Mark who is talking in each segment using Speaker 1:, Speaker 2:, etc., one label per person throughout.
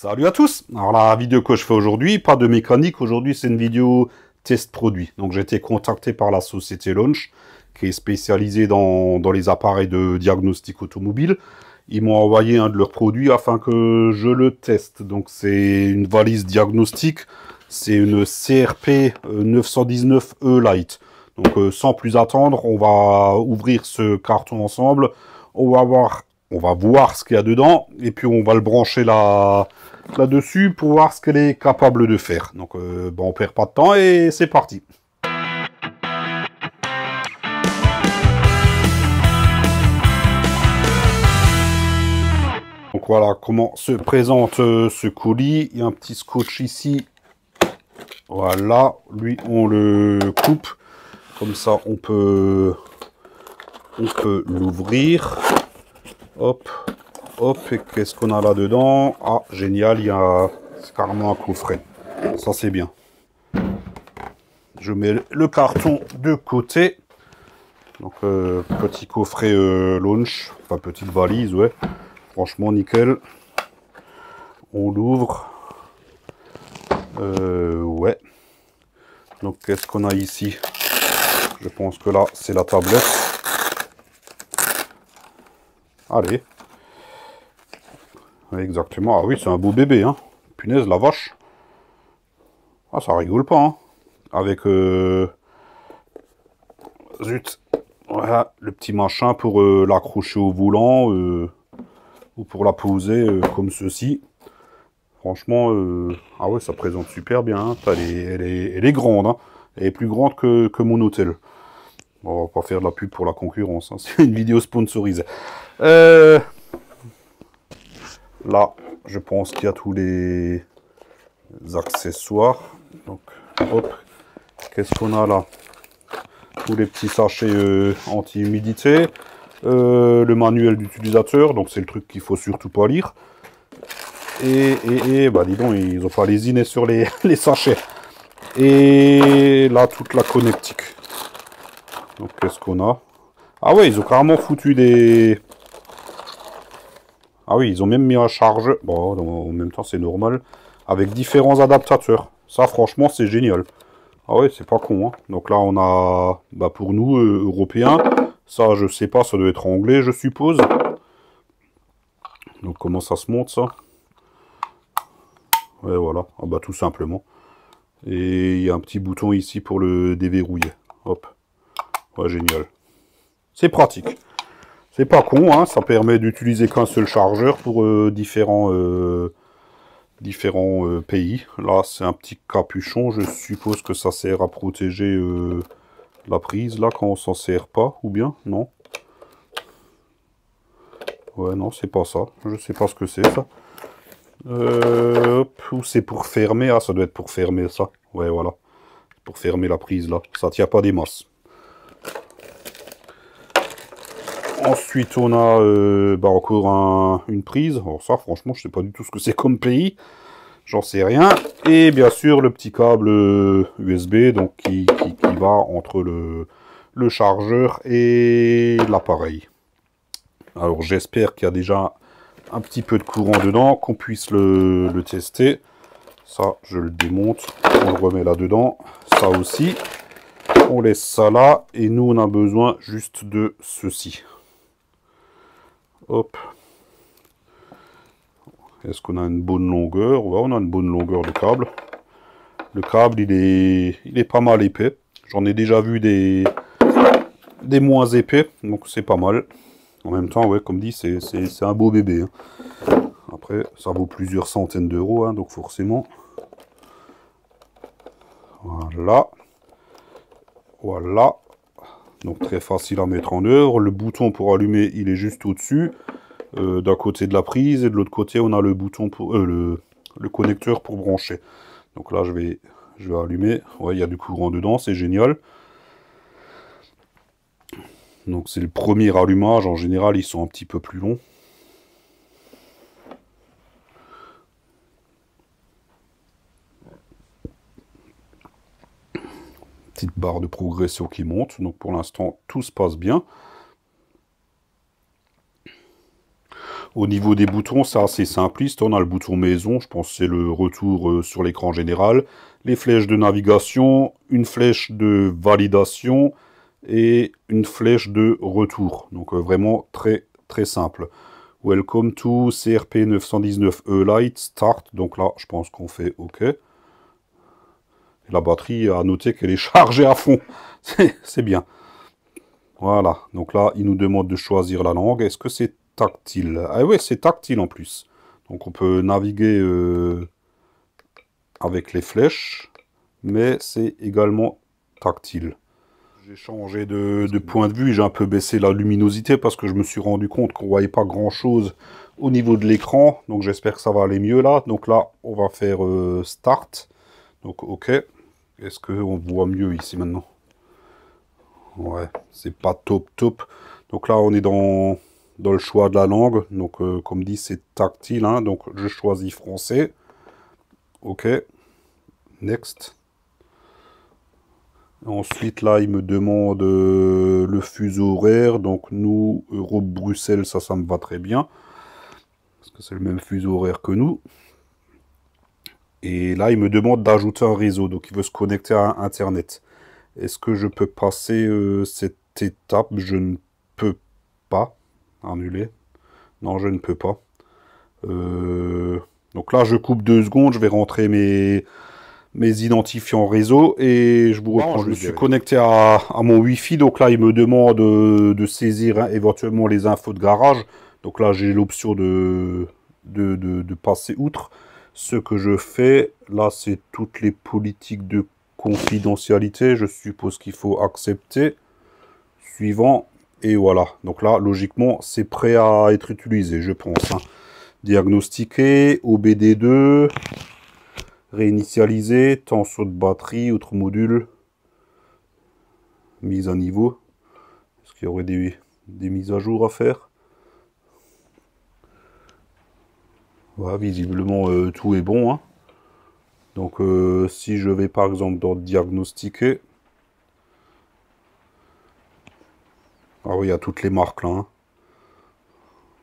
Speaker 1: Salut à tous. Alors la vidéo que je fais aujourd'hui, pas de mécanique, aujourd'hui c'est une vidéo test produit. Donc j'ai été contacté par la société Launch, qui est spécialisée dans les appareils de diagnostic automobile. Ils m'ont envoyé un de leurs produits afin que je le teste. Donc c'est une valise diagnostic, c'est une CRP 919E Lite. Donc sans plus attendre, on va ouvrir ce carton ensemble. On va voir ce qu'il y a dedans et puis on va le brancher là-dessus pour voir ce qu'elle est capable de faire. Donc bon, on perd pas de temps et c'est parti. Donc voilà comment se présente ce colis. Il y a un petit scotch ici. Voilà, lui on le coupe. Comme ça on peut l'ouvrir. Hop, hop, et qu'est-ce qu'on a là-dedans? Ah, génial, il y a carrément un coffret. Ça, c'est bien. Je mets le carton de côté. Donc, petit coffret Launch. Enfin, petite valise, ouais. Franchement, nickel. On l'ouvre. Ouais. Donc, qu'est-ce qu'on a ici? Je pense que là, c'est la tablette. Allez. Exactement. Ah oui, c'est un beau bébé, hein. Punaise, la vache. Ah, ça rigole pas, hein. Avec... Zut. Voilà, le petit machin pour l'accrocher au volant ou pour la poser comme ceci. Franchement, ah ouais, ça présente super bien. Hein. Elle est grande. Hein. Elle est plus grande que mon hôtel. Bon, on va pas faire de la pub pour la concurrence. Hein. C'est une vidéo sponsorisée. Là, je pense qu'il y a tous les accessoires. Donc, hop. Qu'est-ce qu'on a là? Tous les petits sachets anti-humidité. Le manuel d'utilisateur. Donc, c'est le truc qu'il faut surtout pas lire. Et bah dis donc, ils ont pas lésiné sur les sachets. Et là, toute la connectique. Donc, qu'est-ce qu'on a? Ah ouais, ils ont carrément foutu des... Ah oui, ils ont même mis un chargeur. Bon, en même temps, c'est normal. Avec différents adaptateurs. Ça, franchement, c'est génial. Ah ouais, c'est pas con. Hein. Donc là, on a... Bah, pour nous, Européens, ça, je sais pas, ça doit être anglais, je suppose. Donc, comment ça se monte, ça? Ouais, voilà. Ah bah, tout simplement. Et il y a un petit bouton ici pour le déverrouiller. Hop. Ouais, génial. C'est pratique. C'est pas con, hein. Ça permet d'utiliser qu'un seul chargeur pour différents pays. Là, c'est un petit capuchon. Je suppose que ça sert à protéger la prise, là, quand on s'en sert pas. Ou bien, non? Ouais, non, c'est pas ça. Je sais pas ce que c'est, ça. Ou c'est pour fermer. Ah, ça doit être pour fermer ça. Ouais, voilà. Pour fermer la prise, là. Ça tient pas des masses. Ensuite, on a bah, encore une prise. Alors ça, franchement, je sais pas du tout ce que c'est comme pays. J'en sais rien. Et bien sûr, le petit câble USB donc qui va entre le chargeur et l'appareil. Alors, j'espère qu'il y a déjà un petit peu de courant dedans, qu'on puisse le tester. Ça, je le démonte. On le remet là-dedans. Ça aussi. On laisse ça là. Et nous, on a besoin juste de ceci. Hop. Est-ce qu'on a une bonne longueur? Ouais, on a une bonne longueur de câble. Le câble, il est pas mal épais. J'en ai déjà vu des moins épais, donc c'est pas mal. En même temps, ouais, comme dit, c'est un beau bébé. Hein. Après, ça vaut plusieurs centaines d'euros, hein, donc forcément. Voilà. Voilà. Donc très facile à mettre en œuvre. Le bouton pour allumer, il est juste au-dessus. D'un côté de la prise et de l'autre côté on a le bouton pour le connecteur pour brancher. Donc là je vais allumer. Ouais, il y a du courant dedans, c'est génial. Donc c'est le premier allumage. En général ils sont un petit peu plus longs. Petite barre de progression qui monte. Donc pour l'instant tout se passe bien. Au niveau des boutons, c'est assez simpliste. On a le bouton maison, je pense que c'est le retour sur l'écran général. Les flèches de navigation, une flèche de validation et une flèche de retour. Donc vraiment très très simple. Welcome to CRP 919E Lite Start. Donc là, je pense qu'on fait OK. Et la batterie, à noter qu'elle est chargée à fond. C'est bien. Voilà. Donc là, il nous demande de choisir la langue. Est-ce que c'est tactile? Ah ouais, c'est tactile en plus. Donc on peut naviguer avec les flèches, mais c'est également tactile. J'ai changé de point de vue, j'ai un peu baissé la luminosité parce que je me suis rendu compte qu'on ne voyait pas grand chose au niveau de l'écran. Donc j'espère que ça va aller mieux là. Donc là, on va faire Start. Donc OK. Est-ce qu'on voit mieux ici maintenant? Ouais, c'est pas top top. Donc là, on est dans le choix de la langue. Donc comme dit, c'est tactile. Hein. Donc je choisis français. OK. Next. Ensuite, là, il me demande le fuseau horaire. Donc, nous, Europe-Bruxelles, ça me va très bien. Parce que c'est le même fuseau horaire que nous. Et là, il me demande d'ajouter un réseau. Donc, il veut se connecter à Internet. Est-ce que je peux passer cette étape? Je ne peux pas. Annuler. Non, je ne peux pas. Donc là, je coupe 2 secondes. Je vais rentrer mes identifiants réseau et je vous reprends. Je me suis connecté à mon Wi-Fi, donc là il me demande de saisir éventuellement les infos de garage. Donc là j'ai l'option de passer outre. Ce que je fais là, c'est toutes les politiques de confidentialité. Je suppose qu'il faut accepter. Suivant. Et voilà. Donc là, logiquement, c'est prêt à être utilisé, je pense. Hein. Diagnostiquer, OBD2. Réinitialiser, tension de batterie, autre module, mise à niveau. Est-ce qu'il y aurait des mises à jour à faire? Voilà, visiblement tout est bon. Hein. Donc si je vais par exemple dans diagnostiquer. Ah oui, il y a toutes les marques là. Hein.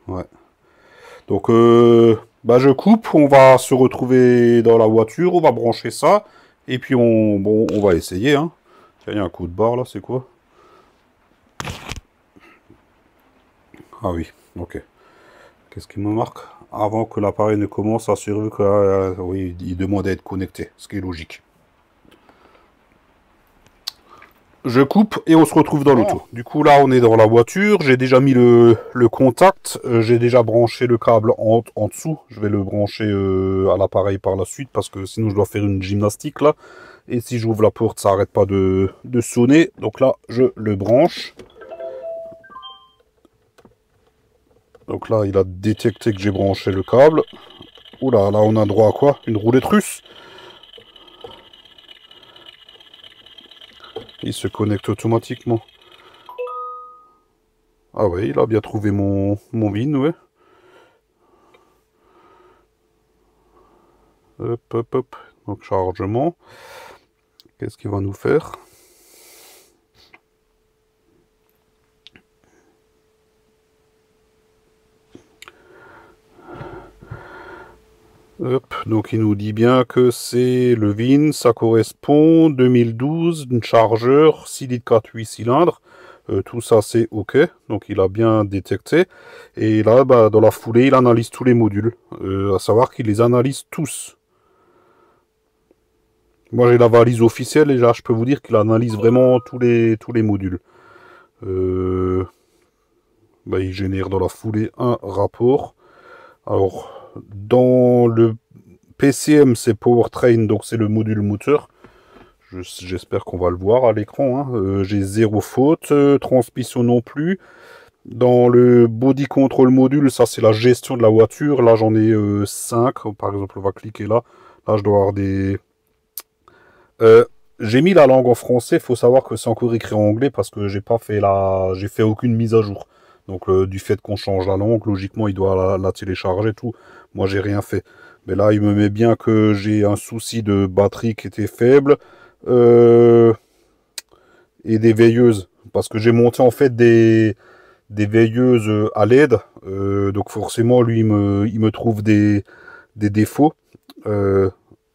Speaker 1: Ouais. Donc bah, je coupe, on va se retrouver dans la voiture, on va brancher ça. Et puis on va essayer. Hein. Tiens, il y a un coup de barre là, c'est quoi? Ah oui, ok. Qu'est-ce qui me marque? Avant que l'appareil ne commence, assurez-vous que oui, il demande à être connecté, ce qui est logique. Je coupe et on se retrouve dans l'auto. Du coup, là, on est dans la voiture. J'ai déjà mis le contact. J'ai déjà branché le câble en dessous. Je vais le brancher à l'appareil par la suite parce que sinon, je dois faire une gymnastique là. Et si j'ouvre la porte, ça n'arrête pas de sonner. Donc là, je le branche. Donc là, il a détecté que j'ai branché le câble. Oula, là, on a droit à quoi? Une roulette russe. Il se connecte automatiquement. Ah ouais, il a bien trouvé mon VIN, ouais. Hop, hop, hop. Donc, chargement. Qu'est-ce qu'il va nous faire? Hop, donc il nous dit bien que c'est le VIN, ça correspond 2012, une chargeur, 6 litres 4 8 cylindres, tout ça c'est OK, donc il a bien détecté, et là bah, dans la foulée il analyse tous les modules, à savoir qu'il les analyse tous. Moi j'ai la valise officielle et là je peux vous dire qu'il analyse vraiment tous les modules. Bah, il génère dans la foulée un rapport. Alors dans le PCM, c'est Powertrain, donc c'est le module moteur. J'espère qu'on va le voir à l'écran. Hein. J'ai 0 faute, transmission non plus. Dans le Body Control Module, ça c'est la gestion de la voiture. Là j'en ai 5. Par exemple, on va cliquer là. Là je dois avoir des... j'ai mis la langue en français. Il faut savoir que c'est encore écrit en anglais parce que j'ai pas fait j'ai fait aucune mise à jour. Donc du fait qu'on change la langue, logiquement il doit la télécharger tout. Moi j'ai rien fait. Mais là il me met bien que j'ai un souci de batterie qui était faible. Et des veilleuses. Parce que j'ai monté en fait des veilleuses à LED. Donc forcément, lui, il me trouve des défauts.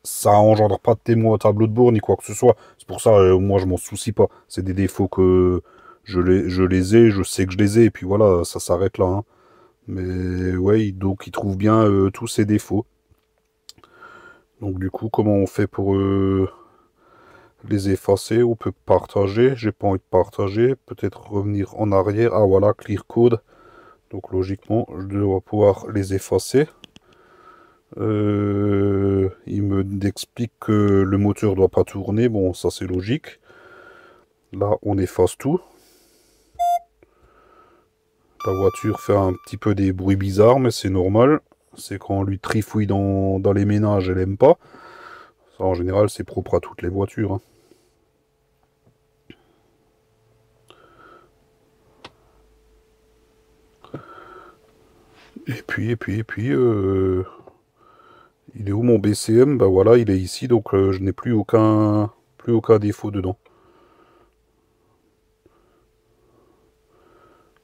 Speaker 1: Ça engendre pas de témoin au tableau de bord ni quoi que ce soit. C'est pour ça, moi, je m'en soucie pas. C'est des défauts que je les ai, je sais que je les ai, et puis voilà, ça s'arrête là, hein. Mais ouais, donc il trouve bien tous ses défauts. Donc du coup, comment on fait pour les effacer? On peut partager. J'ai pas envie de partager. Peut-être revenir en arrière. Ah voilà, clear code. Donc logiquement, je dois pouvoir les effacer. Il me explique que le moteur doit pas tourner. Bon, ça c'est logique. Là, on efface tout. La voiture fait un petit peu des bruits bizarres, mais c'est normal. C'est quand on lui trifouille dans les ménages, elle aime pas. Ça, en général, c'est propre à toutes les voitures, hein. Il est où mon BCM? Bah voilà, il est ici, donc je n'ai plus aucun défaut dedans.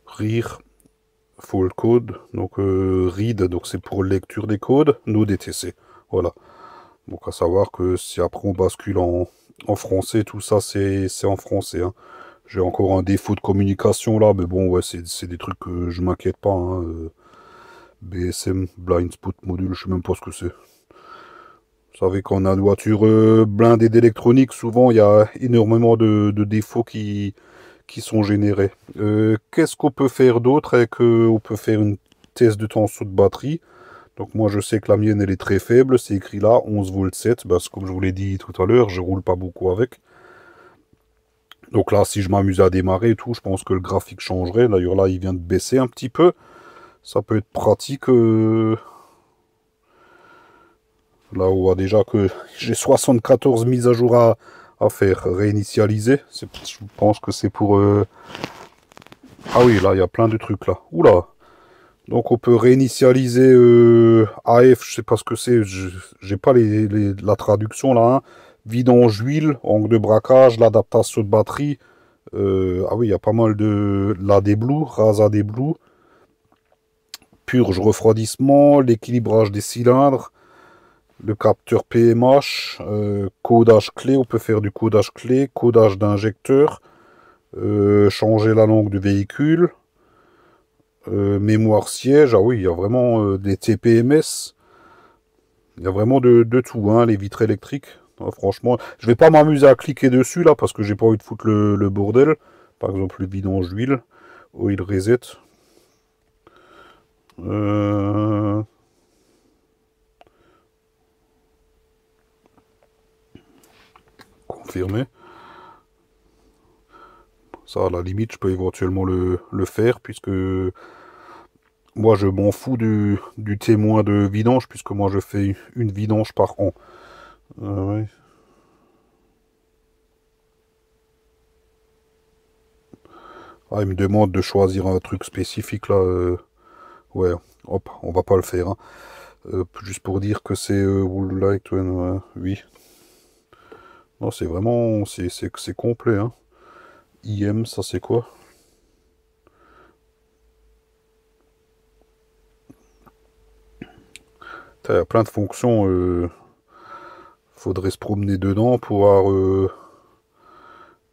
Speaker 1: Rire, full code, donc read, donc c'est pour lecture des codes, no DTC. Voilà. Donc à savoir que si après on bascule en français, tout ça c'est en français, hein. J'ai encore un défaut de communication là, mais bon, ouais, c'est des trucs que je m'inquiète pas, hein. BSM, Blind Spot Module, je sais même pas ce que c'est. Vous savez, quand on a une voiture blindée d'électronique, souvent il y a énormément de défauts qui sont générés. Qu'est-ce qu'on peut faire d'autre? On peut faire une test de tension de batterie. Donc moi je sais que la mienne elle est très faible, c'est écrit là 11 volts 7, parce que comme je vous l'ai dit tout à l'heure, je roule pas beaucoup avec. Donc là si je m'amuse à démarrer et tout, je pense que le graphique changerait. D'ailleurs là il vient de baisser un petit peu. Ça peut être pratique. Là on voit déjà que j'ai 74 mises à jour à faire. Réinitialiser. Je pense que c'est pour... Ah oui, là il y a plein de trucs là. Oula. Donc on peut réinitialiser AF, je sais pas ce que c'est, j'ai pas la traduction là, hein. Vidange huile, angle de braquage, l'adaptation de batterie. Ah oui, il y a pas mal de... La déblue, rasa déblue, purge refroidissement, l'équilibrage des cylindres, le capteur PMH, codage clé, on peut faire du codage clé, codage d'injecteur, changer la langue du véhicule. Mémoire siège, ah oui, il y a vraiment des TPMS. Il y a vraiment de tout, hein, les vitres électriques. Ah, franchement, je vais pas m'amuser à cliquer dessus là parce que j'ai pas envie de foutre le bordel. Par exemple, le vidange d'huile, oil reset. Confirmer. Ça, à la limite, je peux éventuellement le faire puisque moi je m'en fous du témoin de vidange puisque moi je fais une vidange par an. Ouais. Ah, il me demande de choisir un truc spécifique là. Ouais, hop, on va pas le faire, hein. Juste pour dire que c'est would like to, oui. Non, c'est vraiment, c'est complet, hein. IM, ça c'est quoi? Il y a plein de fonctions. Faudrait se promener dedans pour voir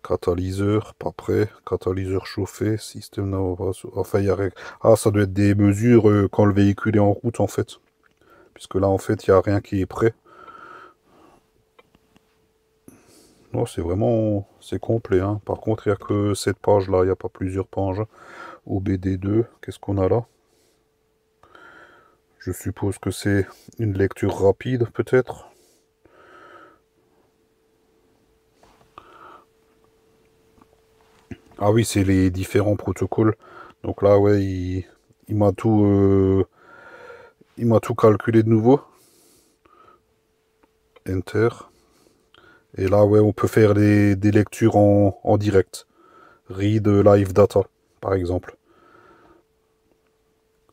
Speaker 1: catalyseur, pas prêt, catalyseur chauffé, système d'innovation. Enfin, il y a... Ah, ça doit être des mesures quand le véhicule est en route en fait. Puisque là en fait, il n'y a rien qui est prêt. Non, c'est vraiment... C'est complet, hein. Par contre, il n'y a que cette page-là, il n'y a pas plusieurs pages. OBD2, qu'est-ce qu'on a là? Je suppose que c'est une lecture rapide, peut-être. Ah oui, c'est les différents protocoles. Donc là, ouais, il m'a tout calculé de nouveau. Enter. Et là, ouais, on peut faire des lectures en direct. Read live data, par exemple.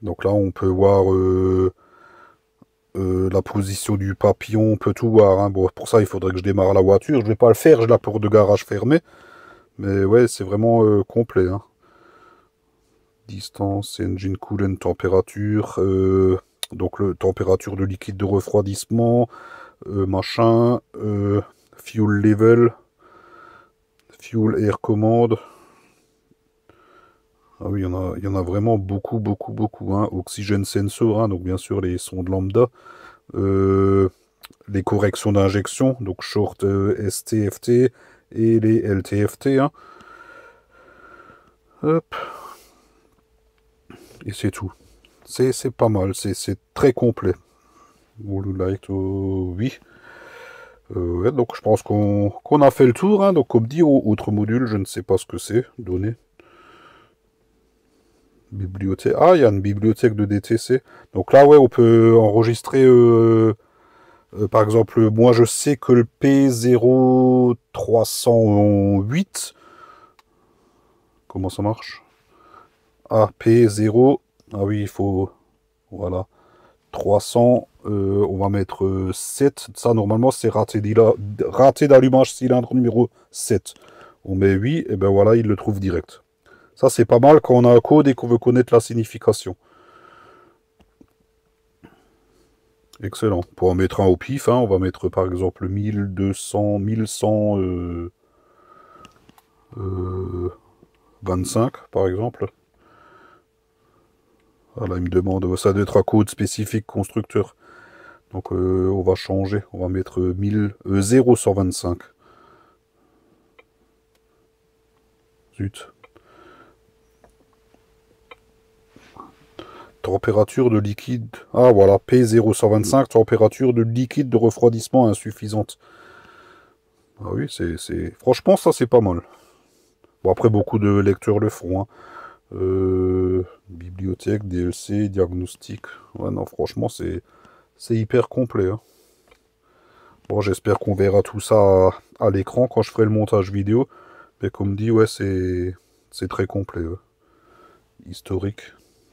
Speaker 1: Donc là, on peut voir la position du papillon, on peut tout voir, hein. Bon, pour ça, il faudrait que je démarre la voiture. Je vais pas le faire, j'ai la porte de garage fermée. Mais ouais, c'est vraiment complet, hein. Distance, engine coolant, température, donc le température de liquide de refroidissement, machin, fuel level, fuel air command. Ah oui, il y en a vraiment beaucoup, beaucoup, beaucoup. Hein. Oxygène sensor, hein, donc bien sûr les sondes lambda. Les corrections d'injection, donc short STFT et les LTFT. Hein. Hop. Et c'est tout. C'est pas mal, c'est très complet. Light, oui. Ouais, donc je pense qu'on a fait le tour. Hein. Donc comme dit, autre module, je ne sais pas ce que c'est. Données. Bibliothèque. Ah, il y a une bibliothèque de DTC. Donc là, ouais, on peut enregistrer... par exemple, moi je sais que le P0308... Comment ça marche? Ah, P0... Ah oui, il faut... Voilà. 300, on va mettre 7. Ça, normalement, c'est raté d'allumage cylindre numéro 7. On met 8, et ben voilà, il le trouve direct. Ça, c'est pas mal quand on a un code et qu'on veut connaître la signification. Excellent. Pour en mettre un au pif, hein, on va mettre par exemple 1200, 1125, par exemple. Voilà, il me demande, ça doit être un code spécifique constructeur. Donc on va changer, on va mettre 0125. Zut. Température de liquide. Ah voilà, P0125, température de liquide de refroidissement insuffisante. Ah oui, c'est... Franchement, ça c'est pas mal. Bon, après, beaucoup de lecteurs le feront. Hein. Bibliothèque, DLC, diagnostic. Ouais, non, franchement, c'est hyper complet. Hein. Bon, j'espère qu'on verra tout ça à l'écran quand je ferai le montage vidéo. Mais comme dit, ouais, c'est très complet. Ouais. Historique.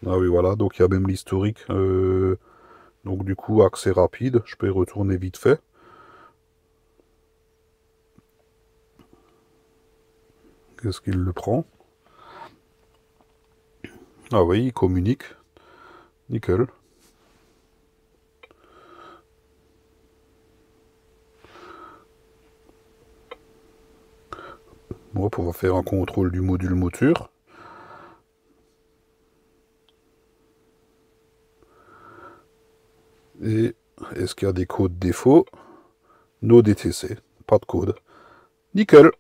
Speaker 1: Ah oui, voilà, donc il y a même l'historique. Donc du coup, accès rapide. Je peux y retourner vite fait. Qu'est-ce qu'il le prend? Ah oui, il communique. Nickel. Bon, on va faire un contrôle du module moteur. Et est-ce qu'il y a des codes défauts? No DTC, pas de code. Nickel.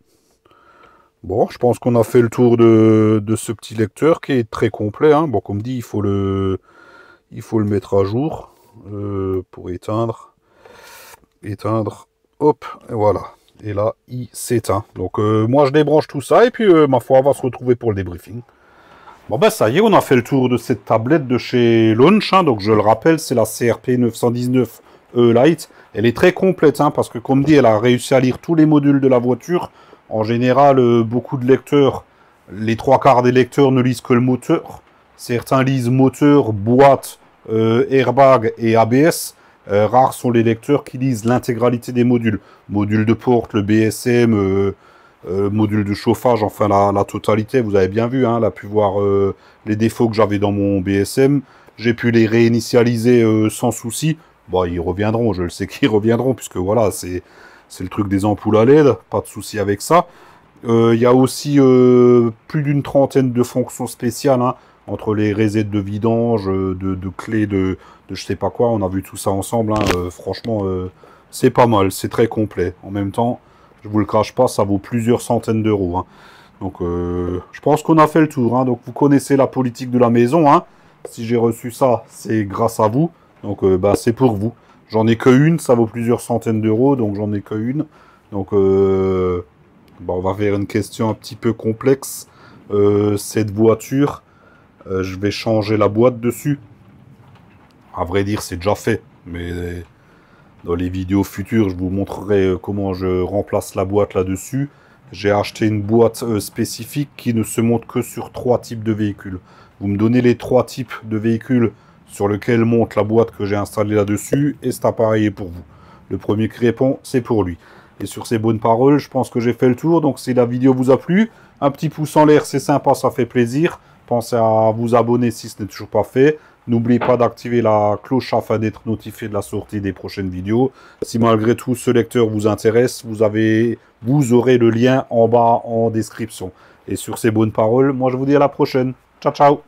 Speaker 1: Bon, je pense qu'on a fait le tour de ce petit lecteur qui est très complet. Hein. Bon, comme dit, il faut le mettre à jour pour éteindre. Éteindre. Hop, et voilà. Et là, il s'éteint. Donc, moi, je débranche tout ça. Et puis, ma foi, on va se retrouver pour le débriefing. Bon, ben, ça y est, on a fait le tour de cette tablette de chez Launch. Hein. Donc, je le rappelle, c'est la CRP 919E Lite. Elle est très complète, hein, parce que, comme dit, elle a réussi à lire tous les modules de la voiture. En général, beaucoup de lecteurs, les trois quarts des lecteurs ne lisent que le moteur. Certains lisent moteur, boîte, airbag et ABS. Rares sont les lecteurs qui lisent l'intégralité des modules. Module de porte, le BSM, module de chauffage, enfin la totalité. Vous avez bien vu, hein, là, pu voir les défauts que j'avais dans mon BSM. J'ai pu les réinitialiser sans souci. Bon, ils reviendront, je le sais qu'ils reviendront, puisque voilà, c'est le truc des ampoules à LED, pas de souci avec ça. Il y a aussi plus d'une trentaine de fonctions spéciales, hein, entre les resets de vidange, de clés, de je sais pas quoi. On a vu tout ça ensemble. Hein, franchement, c'est pas mal, c'est très complet. En même temps, je vous le crache pas, ça vaut plusieurs centaines d'euros. Hein. Donc, je pense qu'on a fait le tour. Hein. Donc, vous connaissez la politique de la maison. Hein. Si j'ai reçu ça, c'est grâce à vous. Donc, bah, c'est pour vous. J'en ai que une, ça vaut plusieurs centaines d'euros, donc j'en ai que une. Donc, bah, on va faire une question un petit peu complexe. Cette voiture, je vais changer la boîte dessus. À vrai dire, c'est déjà fait. Mais dans les vidéos futures, je vous montrerai comment je remplace la boîte là-dessus. J'ai acheté une boîte spécifique qui ne se monte que sur 3 types de véhicules. Vous me donnez les 3 types de véhicules sur lesquels monte la boîte que j'ai installée là-dessus, et cet appareil est pour vous. Le premier qui répond, c'est pour lui. Et sur ces bonnes paroles, je pense que j'ai fait le tour. Donc si la vidéo vous a plu, un petit pouce en l'air, c'est sympa, ça fait plaisir. Pensez à vous abonner si ce n'est toujours pas fait. N'oubliez pas d'activer la cloche afin d'être notifié de la sortie des prochaines vidéos. Si malgré tout ce lecteur vous intéresse, vous aurez le lien en bas en description. Et sur ces bonnes paroles, moi je vous dis à la prochaine. Ciao, ciao!